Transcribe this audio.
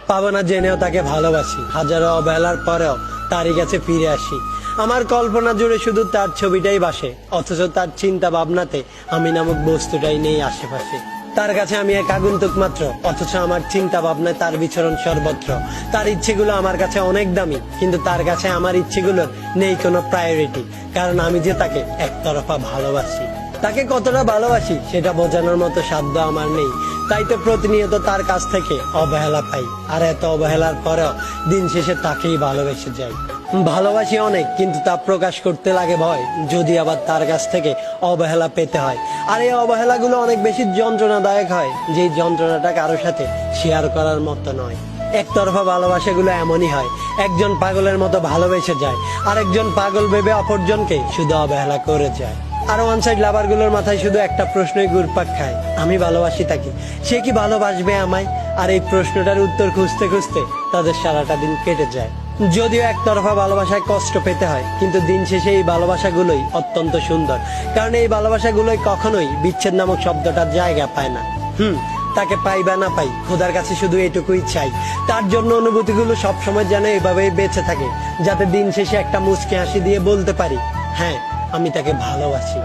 পাবো না জেনেও তাকে ভালোবাসি, হাজারো অবহেলার পরেও তারই কাছে ফিরে আসি। আমার কল্পনা জুড়ে শুধু তার ছবিটাই ভাসে, অথচ তার চিন্তা ভাবনাতে আমি নামক বস্তুটাই নেই আশেপাশে। তার কাছে আমি এক আগন্তুক মাত্র, অথচ আমার চিন্তা ভাবনায় তার বিচরণ সর্বত্র। তার ইচ্ছেগুলো আমার কাছে অনেক দামি, কিন্তু তার কাছে আমার ইচ্ছেগুলোর নেই কোনো প্রায়োরিটি, কারণ আমি যে তাকে একতরফা ভালোবাসি। তাকে কতটা ভালোবাসি সেটা বোঝানোর মতো সাধ্য আমার নেই, তাই তো প্রতিনিয়ত তার কাছ থেকে অবহেলা পাই। আর এত অবহেলার পরেও দিন শেষে তাকেই ভালোবেসে যাই। ভালোবাসি অনেক, কিন্তু তা প্রকাশ করতে লাগে ভয়, যদি আবার তার কাছ থেকে অবহেলা পেতে হয়। আর এই অবহেলাগুলো অনেক বেশি যন্ত্রণাদায়ক হয়, যেই যন্ত্রণাটা কারোর সাথে শেয়ার করার মতো নয়। একতরফা ভালোবাসাগুলো এমনই হয়, একজন পাগলের মতো ভালোবেসে যায়, আরেকজন পাগল ভেবে অপরজনকে শুধু অবহেলা করে যায়। আর ওয়ান সাইড লাভার গুলোর মাথায় শুধু একটা প্রশ্নই ঘুরপাক খায়, আমি ভালোবাসি তাকে, সে কি ভালোবাসবে আমায়? আর এই প্রশ্নটার উত্তর খুঁজতে খুঁজতে তাদের সারাটা দিন কেটে যায়। যদিও একতরফা ভালোবাসায় কষ্ট পেতে হয়, কিন্তু দিন শেষে এই ভালোবাসাগুলোই অত্যন্ত সুন্দর, কারণ এই ভালোবাসাগুলোই কখনোই বিচ্ছেদ নামক শব্দটার জায়গা পায় না। তাকে পাই বা না পাই, খোদার কাছে শুধু এটুকুই চাই, তার জন্য অনুভূতিগুলো সবসময় যেন এভাবেই বেঁচে থাকে, যাতে দিন শেষে একটা মুচকি হাসি দিয়ে বলতে পারি, হ্যাঁ, আমি তাকে ভালোবাসি।